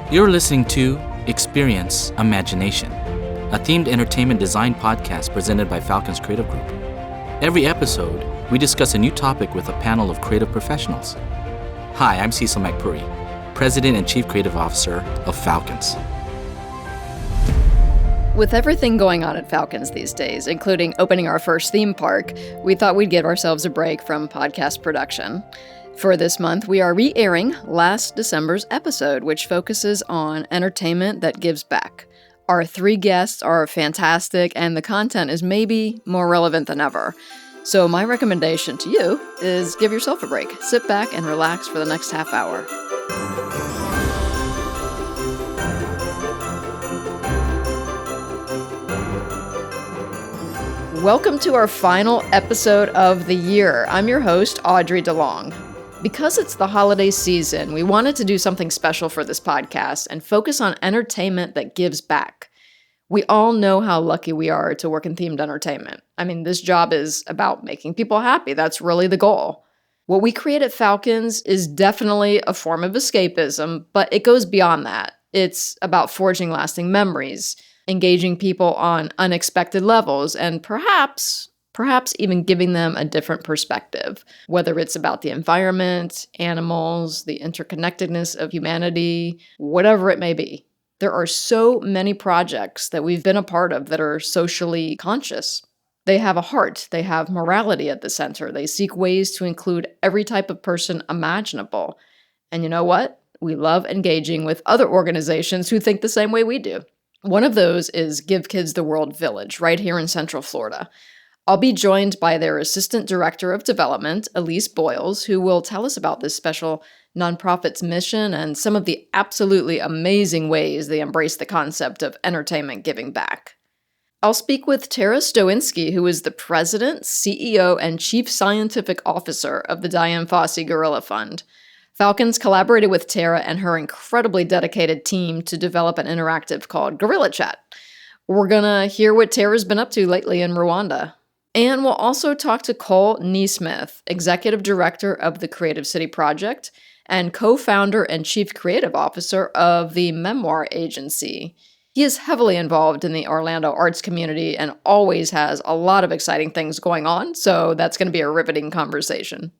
You're listening to Experience Imagination, a themed entertainment design podcast presented by Falcon's Creative Group. Every episode, we discuss a new topic with a panel of creative professionals. Hi, I'm Cecil McPurry, President and Chief Creative Officer of Falcons. With everything going on at Falcons these days, including opening our first theme park, we thought we'd give ourselves a break from podcast production. For this month, we are re-airing last December's episode, which focuses on entertainment that gives back. Our three guests are fantastic, and the content is maybe more relevant than ever. So my recommendation to you is give yourself a break. Sit back and relax for the next half hour. Welcome to our final episode of the year. I'm your host, Audrey DeLong. Because it's the holiday season, we wanted to do something special for this podcast and focus on entertainment that gives back. We all know how lucky we are to work in themed entertainment. I mean, this job is about making people happy. That's really the goal. What we create at Falcons is definitely a form of escapism, but it goes beyond that. It's about forging lasting memories, engaging people on unexpected levels, and perhaps even giving them a different perspective, whether it's about the environment, animals, the interconnectedness of humanity, whatever it may be. There are so many projects that we've been a part of that are socially conscious. They have a heart, they have morality at the center, they seek ways to include every type of person imaginable. And you know what? We love engaging with other organizations who think the same way we do. One of those is Give Kids the World Village, right here in Central Florida. I'll be joined by their Assistant Director of Development, Elise Boyles, who will tell us about this special nonprofit's mission and some of the absolutely amazing ways they embrace the concept of entertainment giving back. I'll speak with Tara Stoinski, who is the President, CEO, and Chief Scientific Officer of the Dian Fossey Gorilla Fund. Falcons collaborated with Tara and her incredibly dedicated team to develop an interactive called Gorilla Chat. We're gonna hear what Tara's been up to lately in Rwanda. And we'll also talk to NeSmith, Executive Director of the Creative City Project and co-founder and Chief Creative Officer of the Memoir Agency. He is heavily involved in the Orlando arts community and always has a lot of exciting things going on, so that's going to be a riveting conversation.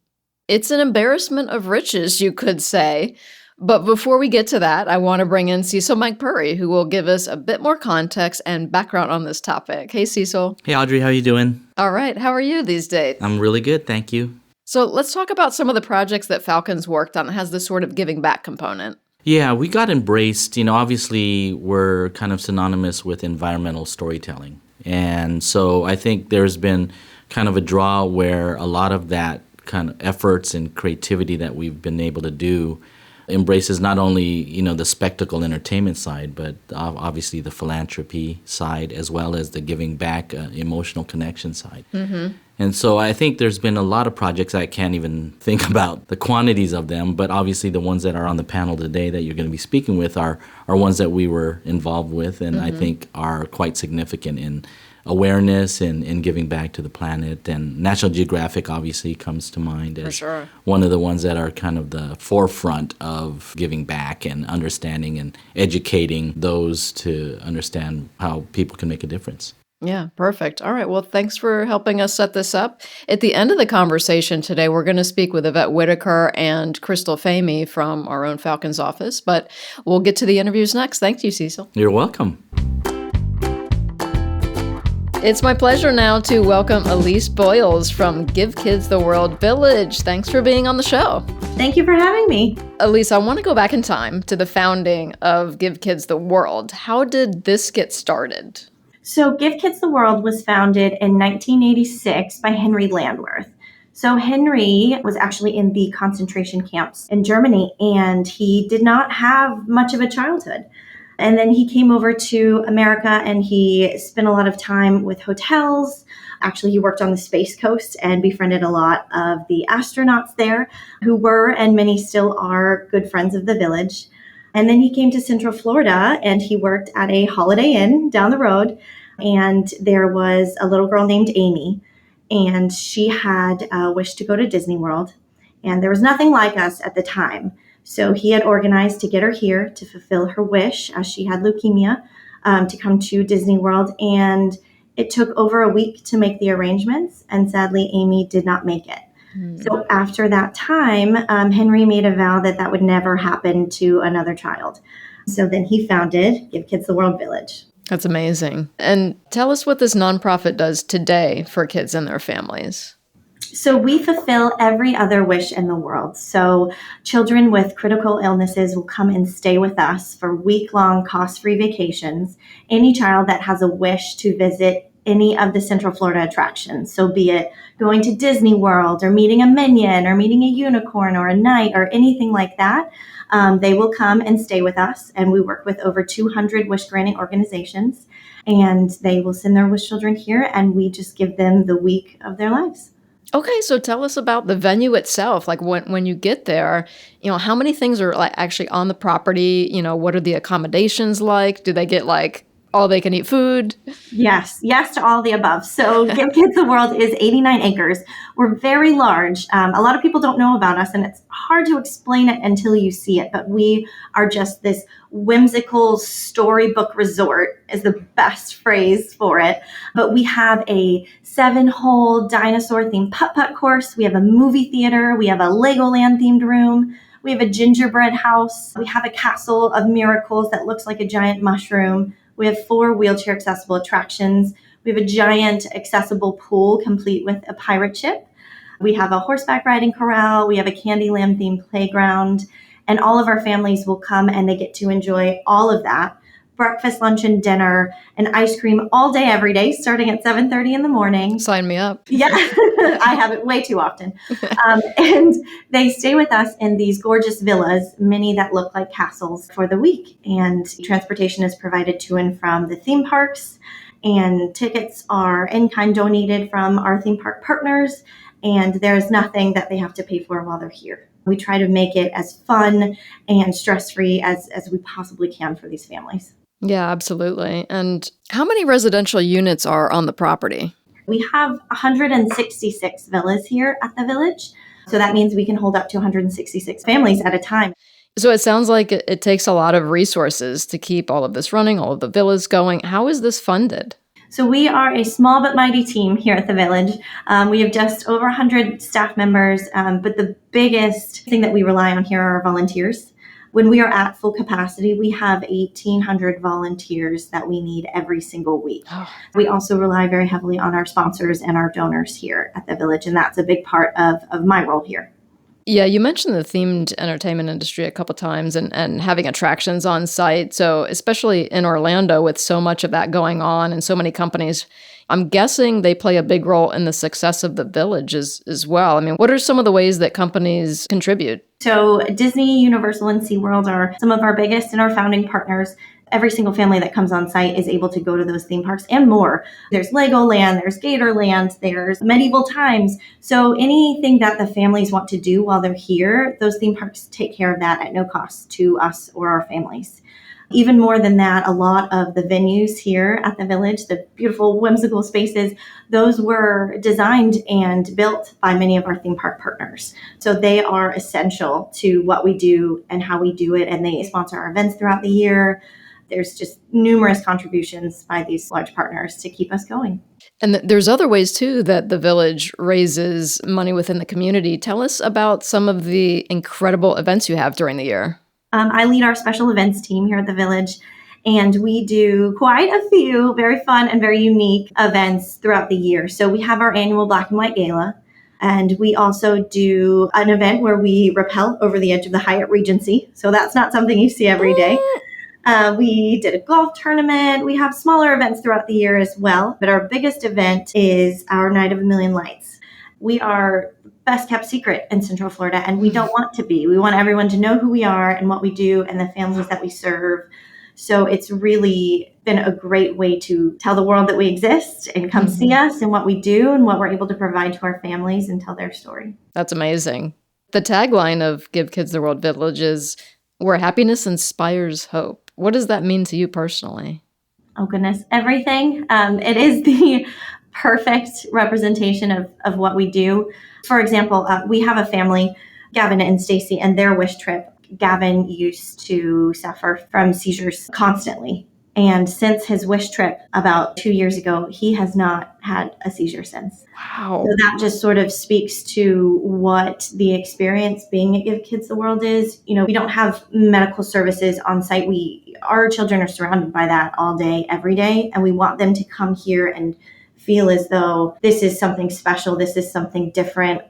It's an embarrassment of riches, you could say. But before we get to that, I want to bring in Cecil McPurry, who will give us a bit more context and background on this topic. Hey, Cecil. Hey, Audrey, how you doing? All right. How are you these days? I'm really good, thank you. So let's talk about some of the projects that Falcons worked on that has this sort of giving back component. Yeah, we got embraced. Obviously, we're kind of synonymous with environmental storytelling. And so I think there's been kind of a draw where a lot of that kind of efforts and creativity that we've been able to do embraces not only, the spectacle entertainment side, but obviously the philanthropy side, as well as the giving back emotional connection side. Mm-hmm. And so I think there's been a lot of projects. I can't even think about the quantities of them, but obviously the ones that are on the panel today that you're going to be speaking with are ones that we were involved with, and I think are quite significant in awareness and giving back to the planet. And National Geographic obviously comes to mind as one of the ones that are kind of the forefront of giving back and understanding and educating those to understand how people can make a difference. Yeah, perfect. All right. Well, thanks for helping us set this up. At the end of the conversation today, we're going to speak with Yvette Whitaker and Crystal Famey from our own Falcons office, but we'll get to the interviews next. Thank you, Cecil. You're welcome. It's my pleasure now to welcome Elise Boyles from Give Kids the World Village. Thanks for being on the show. Thank you for having me. Elise, I want to go back in time to the founding of Give Kids the World. How did this get started? So Give Kids the World was founded in 1986 by Henry Landworth. So Henry was actually in the concentration camps in Germany, and he did not have much of a childhood. And then he came over to America and he spent a lot of time with hotels. Actually, he worked on the Space Coast and befriended a lot of the astronauts there who were, and many still are, good friends of the village. And then he came to Central Florida and he worked at a Holiday Inn down the road. And there was a little girl named Amy, and she had wished to go to Disney World. And there was nothing like us at the time. So he had organized to get her here to fulfill her wish, as she had leukemia, to come to Disney World. And it took over a week to make the arrangements. And sadly, Amy did not make it. So after that time, Henry made a vow that that would never happen to another child. So then he founded Give Kids the World Village. That's amazing. And tell us what this nonprofit does today for kids and their families. So we fulfill every other wish in the world. So children with critical illnesses will come and stay with us for week-long cost-free vacations. Any child that has a wish to visit any of the Central Florida attractions. So be it going to Disney World or meeting a minion or meeting a unicorn or a knight or anything like that, they will come and stay with us. And we work with over 200 wish-granting organizations. And they will send their wish children here, and we just give them the week of their lives. Okay, so tell us about the venue itself. Like when you get there, how many things are like actually on the property? What are the accommodations like? Do they get like all they can eat food? Yes to all the above. So Give Kids the World is 89 acres. We're very large. A lot of people don't know about us, and it's hard to explain it until you see it. But we are just this whimsical storybook resort is the best phrase for it. But we have a 7-hole dinosaur-themed putt-putt course. We have a movie theater. We have a Legoland-themed room. We have a gingerbread house. We have a castle of miracles that looks like a giant mushroom. We have 4 wheelchair accessible attractions. We have a giant accessible pool complete with a pirate ship. We have a horseback riding corral. We have a Candyland themed playground. And all of our families will come and they get to enjoy all of that. Breakfast, lunch, and dinner, and ice cream all day, every day, starting at 7:30 in the morning. Sign me up. Yeah, I have it way too often. And they stay with us in these gorgeous villas, many that look like castles, for the week. And transportation is provided to and from the theme parks. And tickets are in-kind donated from our theme park partners. And there's nothing that they have to pay for while they're here. We try to make it as fun and stress-free as we possibly can for these families. Yeah, absolutely. And how many residential units are on the property? We have 166 villas here at the village. So that means we can hold up to 166 families at a time. So it sounds like it takes a lot of resources to keep all of this running, all of the villas going. How is this funded? So we are a small but mighty team here at the village. We have just over 100 staff members, but the biggest thing that we rely on here are our volunteers. When we are at full capacity, we have 1,800 volunteers that we need every single week. Oh. We also rely very heavily on our sponsors and our donors here at the village, and that's a big part of my role here. Yeah, you mentioned the themed entertainment industry a couple times and having attractions on site. So especially in Orlando with so much of that going on and so many companies, I'm guessing they play a big role in the success of the village as well. I mean, what are some of the ways that companies contribute? So Disney, Universal, and SeaWorld are some of our biggest and our founding partners. Every single family that comes on site is able to go to those theme parks and more. There's Legoland, there's Gatorland, there's Medieval Times. So anything that the families want to do while they're here, those theme parks take care of that at no cost to us or our families. Even more than that, a lot of the venues here at the village, the beautiful whimsical spaces, those were designed and built by many of our theme park partners. So they are essential to what we do and how we do it, and they sponsor our events throughout the year. There's just numerous contributions by these large partners to keep us going. And there's other ways, too, that the village raises money within the community. Tell us about some of the incredible events you have during the year. I lead our special events team here at the village, and we do quite a few very fun and very unique events throughout the year. So we have our annual Black and White Gala, and we also do an event where we rappel over the edge of the Hyatt Regency. So that's not something you see every day. We did a golf tournament. We have smaller events throughout the year as well. But our biggest event is our Night of a Million Lights. We are the best kept secret in Central Florida, and we don't want to be. We want everyone to know who we are and what we do and the families that we serve. So it's really been a great way to tell the world that we exist and come see us and what we do and what we're able to provide to our families and tell their story. That's amazing. The tagline of Give Kids the World Village is, "Where happiness inspires hope." What does that mean to you personally? Oh, goodness. Everything. It is the perfect representation of what we do. For example, we have a family, Gavin and Stacy, and their wish trip Gavin used to suffer from seizures constantly. And since his wish trip about 2 years ago, he has not had a seizure since. Wow. So that just sort of speaks to what the experience being at Give Kids the World is. We don't have medical services on site. Our children are surrounded by that all day, every day, and we want them to come here and feel as though this is something special, this is something different.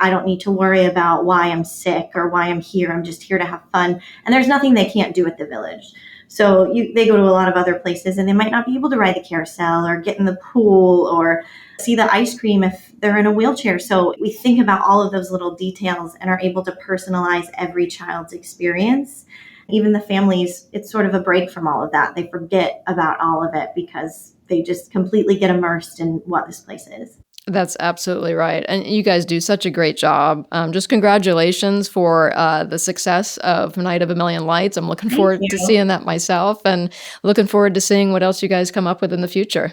I don't need to worry about why I'm sick or why I'm here. I'm just here to have fun. And there's nothing they can't do at the village. So they go to a lot of other places and they might not be able to ride the carousel or get in the pool or see the ice cream if they're in a wheelchair. So we think about all of those little details and are able to personalize every child's experience. Even the families, it's sort of a break from all of that. They forget about all of it because they just completely get immersed in what this place is. That's absolutely right. And you guys do such a great job. Just congratulations for the success of Night of a Million Lights. I'm looking forward to seeing that myself and looking forward to seeing what else you guys come up with in the future.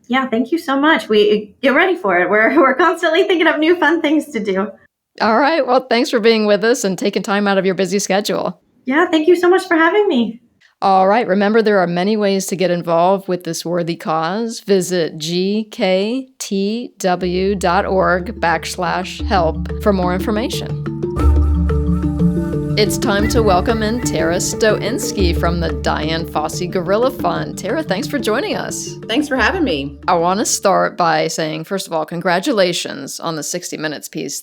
Yeah, thank you so much. We get ready for it. We're constantly thinking of new fun things to do. All right. Well, thanks for being with us and taking time out of your busy schedule. Yeah, thank you so much for having me. All right. Remember, there are many ways to get involved with this worthy cause. Visit gktw.org/help for more information. It's time to welcome in Tara Stoinski from the Dian Fossey Gorilla Fund. Tara, thanks for joining us. Thanks for having me. I want to start by saying, first of all, congratulations on the 60 Minutes piece.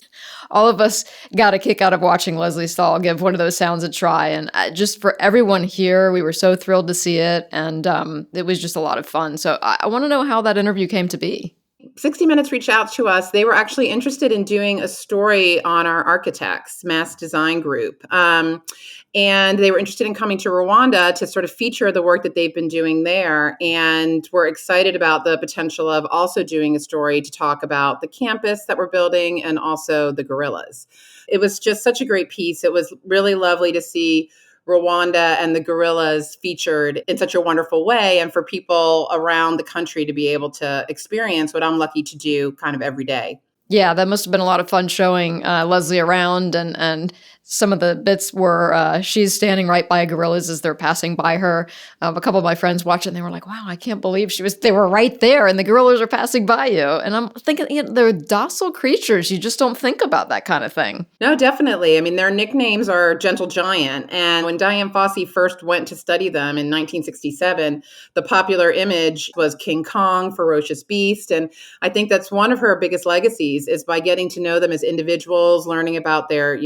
All of us got a kick out of watching Leslie Stahl give one of those sounds a try. And just for everyone here, we were so thrilled to see it. And it was just a lot of fun. So I want to know how that interview came to be. 60 Minutes reached out to us. They were actually interested in doing a story on our architects, mass design group. And they were interested in coming to Rwanda to sort of feature the work that they've been doing there. And we're excited about the potential of also doing a story to talk about the campus that we're building and also the gorillas. It was just such a great piece. It was really lovely to see Rwanda and the gorillas featured in such a wonderful way, and for people around the country to be able to experience what I'm lucky to do kind of every day. Yeah, that must have been a lot of fun showing Leslie around, and some of the bits were she's standing right by gorillas as they're passing by her. A couple of my friends watched it and they were like, wow, I can't believe they were right there and the gorillas are passing by you. And I'm thinking, they're docile creatures. You just don't think about that kind of thing. No, definitely. I mean, their nicknames are Gentle Giant. And when Dian Fossey first went to study them in 1967, the popular image was King Kong, ferocious beast. And I think that's one of her biggest legacies is by getting to know them as individuals, learning about their,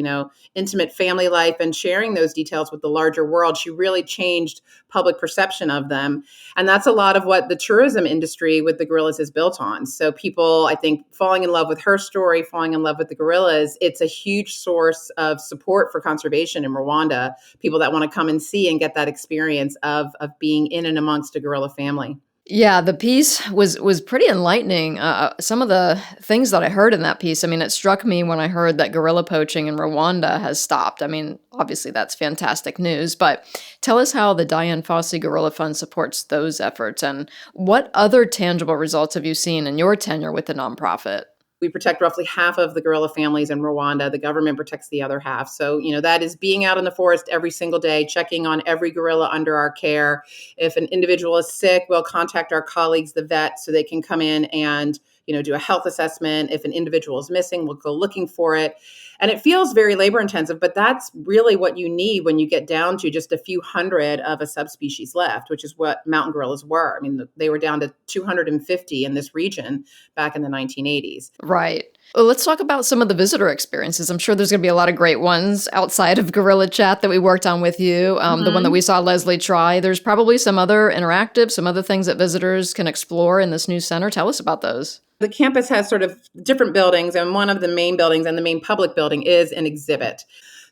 intimate family life and sharing those details with the larger world. She really changed public perception of them. And that's a lot of what the tourism industry with the gorillas is built on. So people, I think, falling in love with her story, falling in love with the gorillas, it's a huge source of support for conservation in Rwanda, people that want to come and see and get that experience of being in and amongst a gorilla family. Yeah, the piece was pretty enlightening. Some of the things that I heard in that piece, I mean, it struck me when I heard that gorilla poaching in Rwanda has stopped. I mean, obviously that's fantastic news, but tell us how the Dian Fossey Gorilla Fund supports those efforts and what other tangible results have you seen in your tenure with the nonprofit? We protect roughly half of the gorilla families in Rwanda. The government protects the other half. So, that is being out in the forest every single day, checking on every gorilla under our care. If an individual is sick, we'll contact our colleagues, the vets, so they can come in and, do a health assessment. If an individual is missing, we'll go looking for it. And it feels very labor intensive, but that's really what you need when you get down to just a few hundred of a subspecies left, which is what mountain gorillas were. I mean, they were down to 250 in this region back in the 1980s. Right. Well, let's talk about some of the visitor experiences. I'm sure there's going to be a lot of great ones outside of Gorilla Chat that we worked on with you. The one that we saw Leslie try. There's probably some other interactive, some other things that visitors can explore in this new center. Tell us about those. The campus has sort of different buildings, and one of the main buildings and the main public building is an exhibit.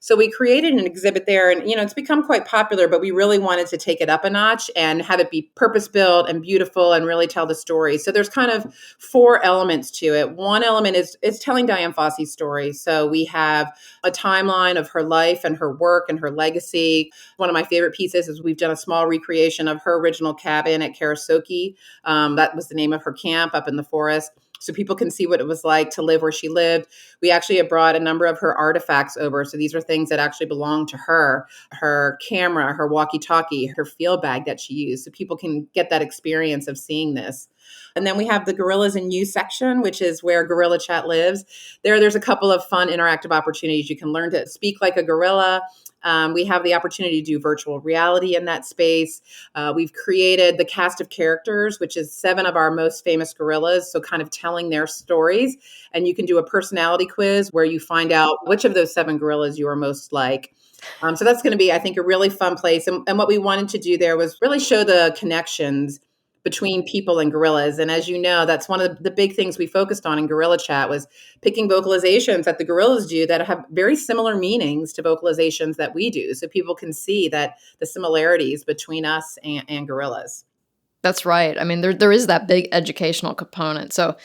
So we created an exhibit there, and it's become quite popular, but we really wanted to take it up a notch and have it be purpose-built and beautiful and really tell the story. So there's kind of 4 elements to it. One element is telling Dian Fossey's story. So we have a timeline of her life and her work and her legacy. One of my favorite pieces is we've done a small recreation of her original cabin at Karasoki. That was the name of her camp up in the forest. so people can see what it was like to live where she lived. We actually have brought a number of her artifacts over. So these are things that actually belong to her camera, her walkie-talkie, her field bag that she used. So people can get that experience of seeing this. And then we have the Gorillas and You section, which is where Gorilla Chat lives. There's a couple of fun interactive opportunities. You can learn to speak like a gorilla. We have the opportunity to do virtual reality in that space. We've created the cast of characters, which is 7 of our most famous gorillas, so kind of telling their stories. And you can do a personality quiz where you find out which of those 7 gorillas you are most like. So that's going to be, I think, a really fun place. And what we wanted to do there was really show the connections between people and gorillas. And as you know, that's one of the big things we focused on in Gorilla Chat was picking vocalizations that the gorillas do that have very similar meanings to vocalizations that we do. So people can see that the similarities between us and gorillas. That's right. I mean, there is that big educational component. So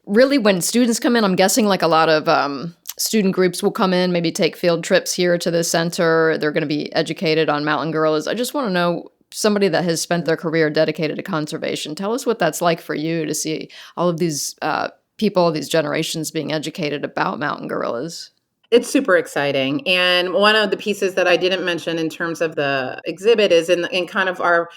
really when students come in, I'm guessing like a lot of student groups will come in, maybe take field trips here to the center. They're going to be educated on mountain gorillas. I just want to know, somebody that has spent their career dedicated to conservation, tell us what that's like for you to see all of these people, these generations being educated about mountain gorillas. It's super exciting. And one of the pieces that I didn't mention in terms of the exhibit is in kind of our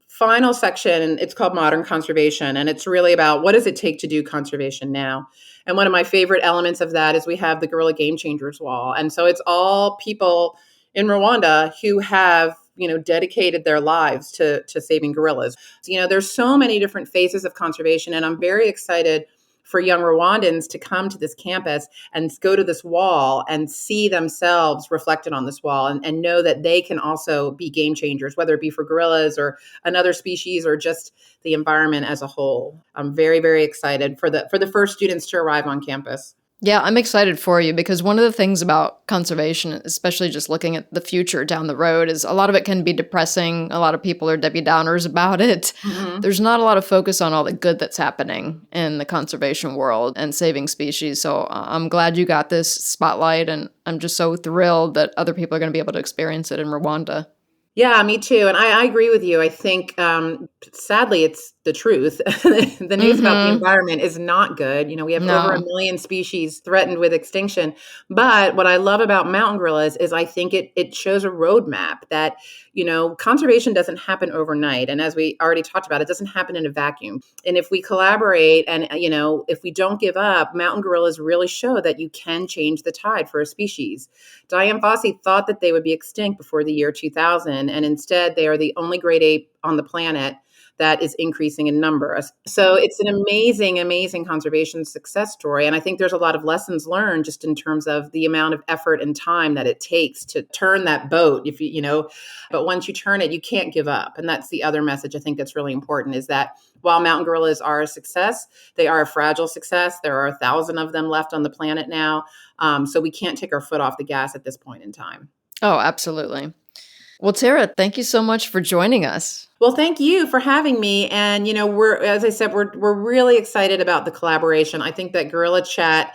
final section. It's called Modern Conservation. And it's really about what does it take to do conservation now? And one of my favorite elements of that is we have the Gorilla Game Changers wall. And so it's all people in Rwanda who have dedicated their lives to saving gorillas. There's so many different phases of conservation, and I'm very excited for young Rwandans to come to this campus and go to this wall and see themselves reflected on this wall and know that they can also be game changers, whether it be for gorillas or another species or just the environment as a whole. I'm very, very excited for the first students to arrive on campus. Yeah, I'm excited for you because one of the things about conservation, especially just looking at the future down the road, is a lot of it can be depressing. A lot of people are Debbie Downers about it. Mm-hmm. There's not a lot of focus on all the good that's happening in the conservation world and saving species. So I'm glad you got this spotlight, and I'm just so thrilled that other people are going to be able to experience it in Rwanda. Yeah, me too. And I agree with you. I think, sadly, it's the truth. The news about the environment is not good. We have over 1 million species threatened with extinction. But what I love about mountain gorillas is I think it shows a roadmap that, conservation doesn't happen overnight. And as we already talked about, it doesn't happen in a vacuum. And if we collaborate and, if we don't give up, mountain gorillas really show that you can change the tide for a species. Dian Fossey thought that they would be extinct before the year 2000. And instead, they are the only great ape on the planet that is increasing in number. So it's an amazing, amazing conservation success story. And I think there's a lot of lessons learned just in terms of the amount of effort and time that it takes to turn that boat. But once you turn it, you can't give up. And that's the other message I think that's really important is that while mountain gorillas are a success, they are a fragile success. There are 1,000 of them left on the planet now. So we can't take our foot off the gas at this point in time. Oh, absolutely. Well, Tara, thank you so much for joining us. Well, thank you for having me. And, as I said, we're really excited about the collaboration. I think that Gorilla Chat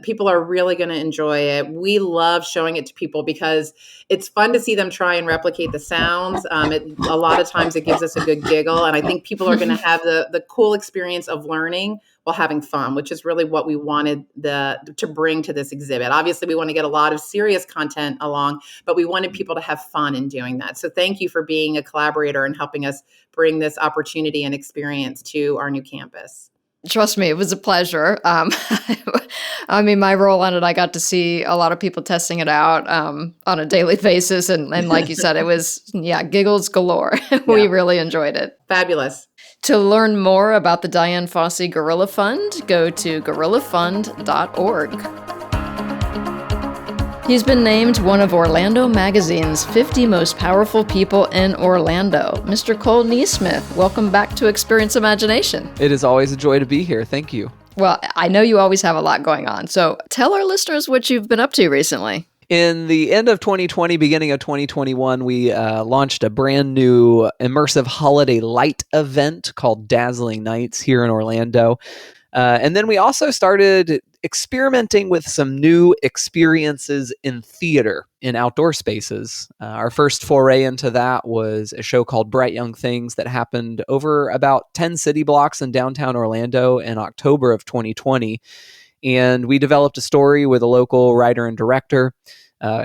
people are really going to enjoy it. We love showing it to people because it's fun to see them try and replicate the sounds. A lot of times it gives us a good giggle. And I think people are going to have the cool experience of learning while having fun, which is really what we wanted to bring to this exhibit. Obviously, we want to get a lot of serious content along, but we wanted people to have fun in doing that. So thank you for being a collaborator and helping us bring this opportunity and experience to our new campus. Trust me, it was a pleasure. I mean, my role on it, I got to see a lot of people testing it out on a daily basis. And like you said, it was, giggles galore. We really enjoyed it. Fabulous. To learn more about the Dian Fossey Gorilla Fund, go to gorillafund.org. He's been named one of Orlando Magazine's 50 most powerful people in Orlando. Mr. Cole NeSmith, welcome back to Experience Imagination. It is always a joy to be here. Thank you. Well, I know you always have a lot going on, so tell our listeners what you've been up to recently. In the end of 2020, beginning of 2021, we launched a brand new immersive holiday light event called Dazzling Nights here in Orlando. And then we also started experimenting with some new experiences in theater in outdoor spaces. Our first foray into that was a show called Bright Young Things that happened over about 10 city blocks in downtown Orlando in October of 2020. And we developed a story with a local writer and director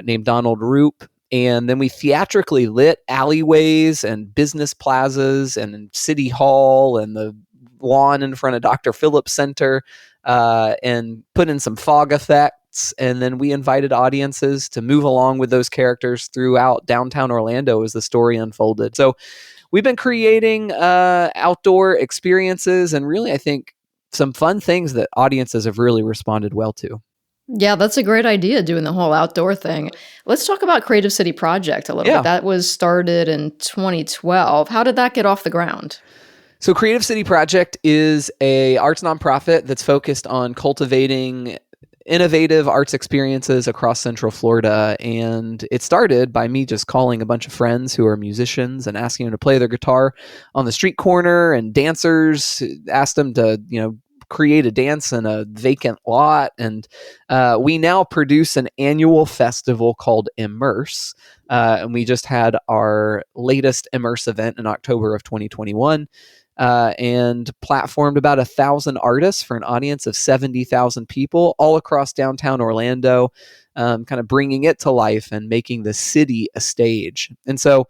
named Donald Roop. And then we theatrically lit alleyways and business plazas and City Hall and the lawn in front of Dr. Phillips Center and put in some fog effects. And then we invited audiences to move along with those characters throughout downtown Orlando as the story unfolded. So we've been creating outdoor experiences and really, I think, some fun things that audiences have really responded well to. Yeah, that's a great idea, doing the whole outdoor thing. Let's talk about Creative City Project a little bit. That was started in 2012. How did that get off the ground? So Creative City Project is a arts nonprofit that's focused on cultivating innovative arts experiences across Central Florida. And it started by me just calling a bunch of friends who are musicians and asking them to play their guitar on the street corner, and dancers, asked them to, create a dance in a vacant lot. And we now produce an annual festival called Immerse. And we just had our latest Immerse event in October of 2021. And platformed about 1,000 artists for an audience of 70,000 people all across downtown Orlando, kind of bringing it to life and making the city a stage. And so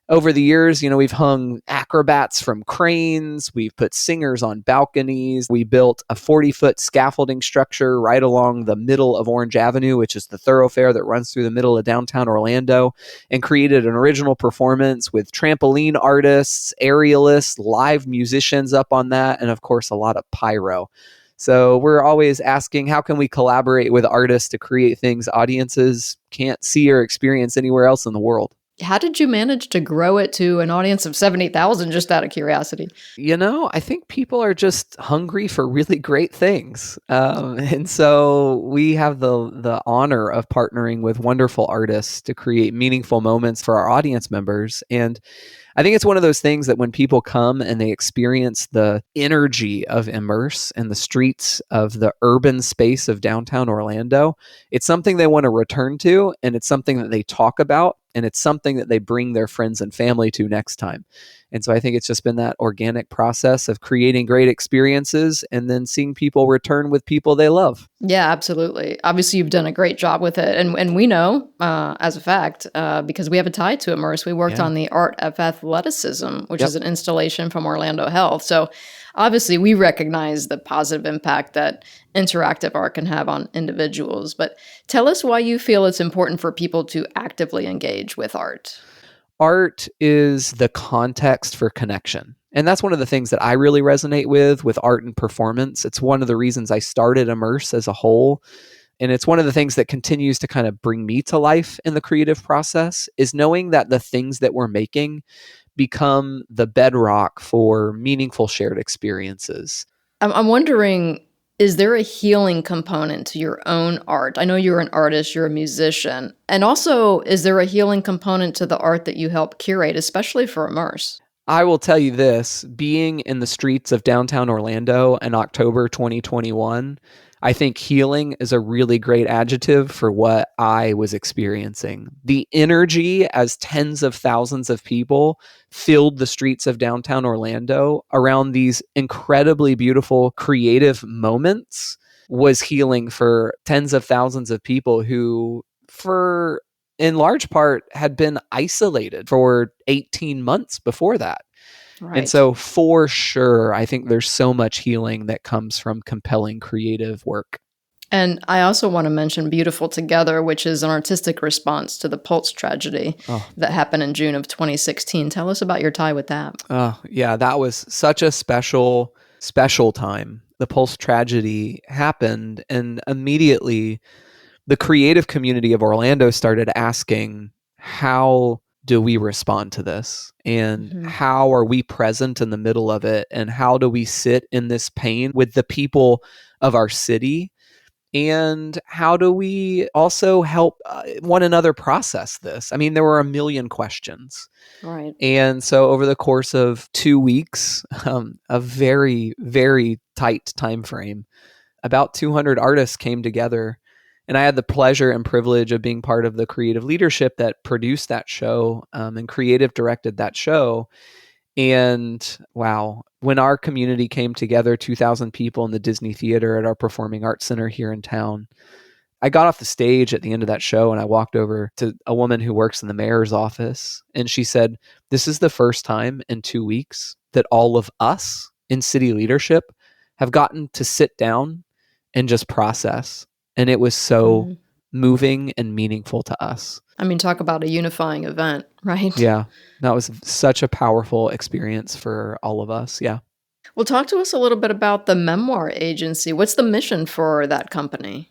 over the years, we've hung acrobats from cranes, we've put singers on balconies, we built a 40-foot scaffolding structure right along the middle of Orange Avenue, which is the thoroughfare that runs through the middle of downtown Orlando, and created an original performance with trampoline artists, aerialists, live musicians up on that, and of course, a lot of pyro. So we're always asking, how can we collaborate with artists to create things audiences can't see or experience anywhere else in the world? How did you manage to grow it to an audience of 70,000, just out of curiosity? I think people are just hungry for really great things. And so we have the honor of partnering with wonderful artists to create meaningful moments for our audience members. And I think it's one of those things that when people come and they experience the energy of Immerse and the streets of the urban space of downtown Orlando, it's something they want to return to, and it's something that they talk about, and it's something that they bring their friends and family to next time. And so I think it's just been that organic process of creating great experiences and then seeing people return with people they love. Yeah, absolutely. Obviously, you've done a great job with it. And we know, as a fact, because we have a tie to Immerse, we worked on the Art of Athleticism, which is an installation from Orlando Health. So obviously, we recognize the positive impact that interactive art can have on individuals. But tell us why you feel it's important for people to actively engage with art. Art is the context for connection. And that's one of the things that I really resonate with art and performance. It's one of the reasons I started Immerse as a whole. And it's one of the things that continues to kind of bring me to life in the creative process, is knowing that the things that we're making become the bedrock for meaningful shared experiences. I'm wondering, is there a healing component to your own art? I know you're an artist, you're a musician. And also, is there a healing component to the art that you help curate, especially for Immerse? I will tell you this, being in the streets of downtown Orlando in October 2021, I think healing is a really great adjective for what I was experiencing. The energy as tens of thousands of people filled the streets of downtown Orlando around these incredibly beautiful creative moments was healing for tens of thousands of people who, in large part, had been isolated for 18 months before that. Right. And so for sure, I think there's so much healing that comes from compelling creative work. And I also want to mention Beautiful Together, which is an artistic response to the Pulse tragedy that happened in June of 2016. Tell us about your tie with that. Oh, yeah, that was such a special time. The Pulse tragedy happened, and immediately the creative community of Orlando started asking, how do we respond to this? And how are we present in the middle of it? And how do we sit in this pain with the people of our city? And how do we also help one another process this? I mean, there were a million questions. Right. And so over the course of 2 weeks, a very, very tight time frame, about 200 artists came together. And I had the pleasure and privilege of being part of the creative leadership that produced that show and creative directed that show. And wow, when our community came together, 2,000 people in the Disney Theater at our Performing Arts Center here in town, I got off the stage at the end of that show and I walked over to a woman who works in the mayor's office. And she said, "This is the first time in 2 weeks that all of us in city leadership have gotten to sit down and just process." And it was so moving and meaningful to us. I mean, talk about a unifying event, right? Yeah, that was such a powerful experience for all of us. Yeah. Well, talk to us a little bit about the Memoir Agency. What's the mission for that company?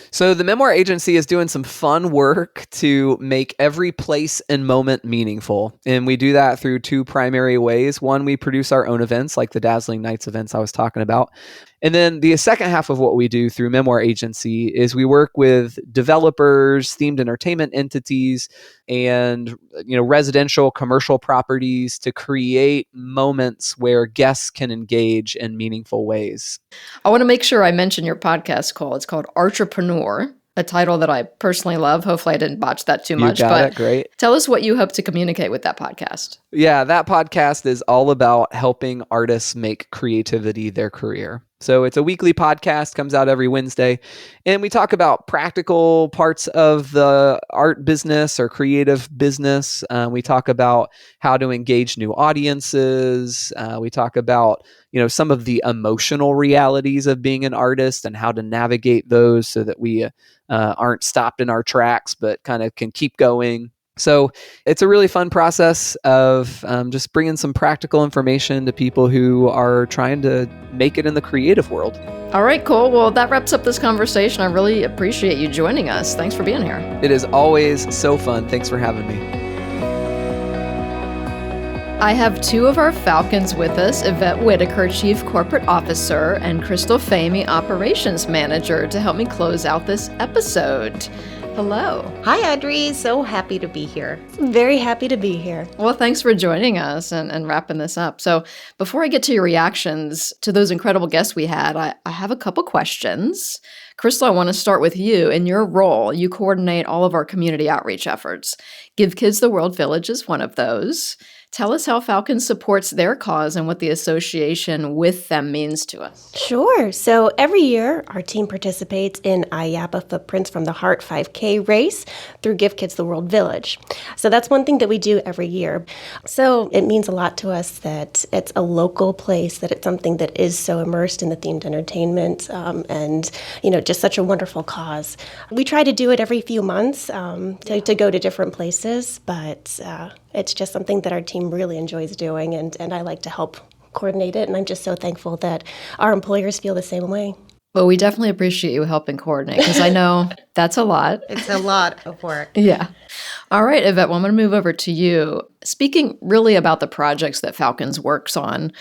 So the Memoir Agency is doing some fun work to make every place and moment meaningful. And we do that through two primary ways. One, we produce our own events like the Dazzling Nights events I was talking about. And then the second half of what we do through Memoir Agency is we work with developers, themed entertainment entities, and residential commercial properties to create moments where guests can engage in meaningful ways. I want to make sure I mention your podcast call. It's called Entrepreneur, a title that I personally love. Hopefully I didn't botch that too much. You got it, great. Tell us what you hope to communicate with that podcast. Yeah, that podcast is all about helping artists make creativity their career. So it's a weekly podcast, comes out every Wednesday, and we talk about practical parts of the art business or creative business. We talk about how to engage new audiences. We talk about, some of the emotional realities of being an artist and how to navigate those so that we aren't stopped in our tracks, but kind of can keep going. So it's a really fun process of just bringing some practical information to people who are trying to make it in the creative world. All right, cool. Well, that wraps up this conversation. I really appreciate you joining us. Thanks for being here. It is always so fun. Thanks for having me. I have two of our Falcons with us, Yvette Whitaker, Chief Corporate Officer, and Crystal Famey, Operations Manager, to help me close out this episode. Hello. Hi, Audrey. So happy to be here. Very happy to be here. Well, thanks for joining us and wrapping this up. So before I get to your reactions to those incredible guests we had, I have a couple questions. Crystal, I want to start with you. In your role, you coordinate all of our community outreach efforts. Give Kids the World Village is one of those. Tell us how Falcon supports their cause and what the association with them means to us. Sure. So every year, our team participates in IAPA Footprints from the Heart 5K race through Give Kids the World Village. So that's one thing that we do every year. So it means a lot to us that it's a local place, that it's something that is so immersed in the themed entertainment and, just such a wonderful cause. We try to do it every few months to go to different places, but it's just something that our team really enjoys doing, and I like to help coordinate it, and I'm just so thankful that our employers feel the same way. Well, we definitely appreciate you helping coordinate, because I know that's a lot. It's a lot of work. Yeah. All right, Yvette, well, I'm going to move over to you. Speaking really about the projects that Falcons works on,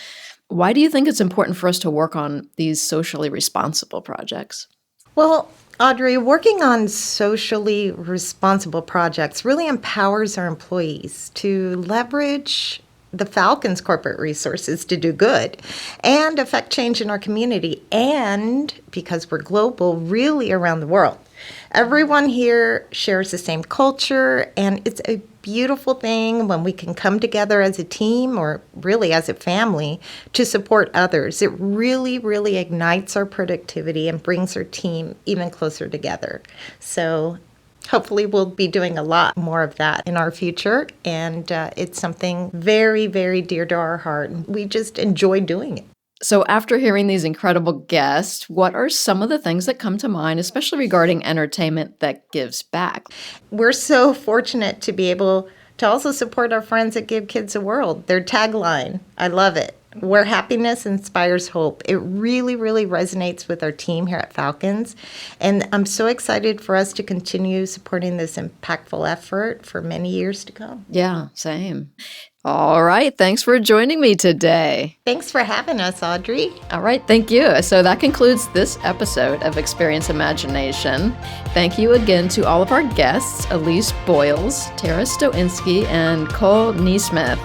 why do you think it's important for us to work on these socially responsible projects? Well, Audrey, working on socially responsible projects really empowers our employees to leverage the Falcon's corporate resources to do good and affect change in our community, and because we're global, really around the world. Everyone here shares the same culture, and it's a beautiful thing when we can come together as a team, or really as a family, to support others. It really, really ignites our productivity and brings our team even closer together. So hopefully we'll be doing a lot more of that in our future, and it's something very, very dear to our heart. We just enjoy doing it. So after hearing these incredible guests, what are some of the things that come to mind, especially regarding entertainment that gives back? We're so fortunate to be able to also support our friends at Give Kids a World. Their tagline, I love it, where happiness inspires hope. It really, really resonates with our team here at Falcons. And I'm so excited for us to continue supporting this impactful effort for many years to come. Yeah, same. All right. Thanks for joining me today. Thanks for having us, Audrey. All right. Thank you. So that concludes this episode of Experience Imagination. Thank you again to all of our guests, Elise Boyles, Tara Stoinski, and Cole NeSmith.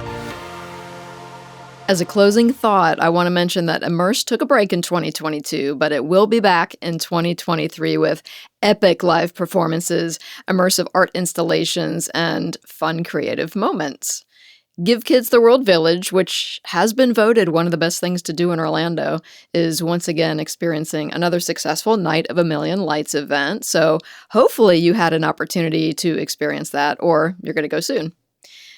As a closing thought, I want to mention that Immerse took a break in 2022, but it will be back in 2023 with epic live performances, immersive art installations, and fun creative moments. Give Kids the World Village, which has been voted one of the best things to do in Orlando, is once again experiencing another successful Night of a Million Lights event, so hopefully you had an opportunity to experience that, or you're going to go soon.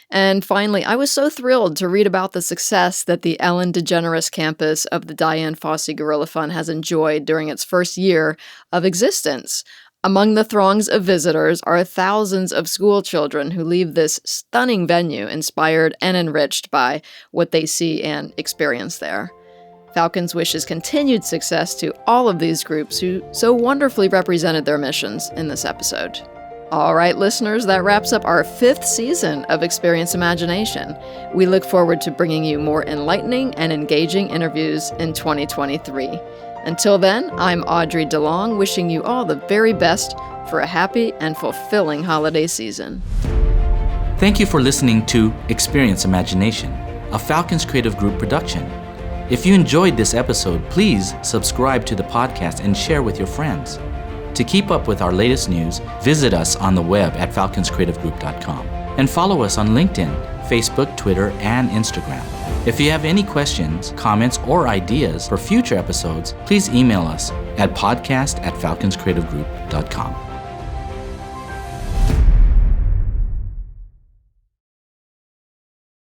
And finally, I was so thrilled to read about the success that the Ellen DeGeneres campus of the Dian Fossey Gorilla Fund has enjoyed during its first year of existence. Among the throngs of visitors are thousands of school children who leave this stunning venue inspired and enriched by what they see and experience there. Falcons wishes continued success to all of these groups who so wonderfully represented their missions in this episode. All right, listeners, that wraps up our 5th season of Experience Imagination. We look forward to bringing you more enlightening and engaging interviews in 2023. Until then, I'm Audrey DeLong, wishing you all the very best for a happy and fulfilling holiday season. Thank you for listening to Experience Imagination, a Falcons Creative Group production. If you enjoyed this episode, please subscribe to the podcast and share with your friends. To keep up with our latest news, visit us on the web at falconscreativegroup.com and follow us on LinkedIn, Facebook, Twitter, and Instagram. If you have any questions, comments, or ideas for future episodes, please email us at podcast@falconscreativegroup.com.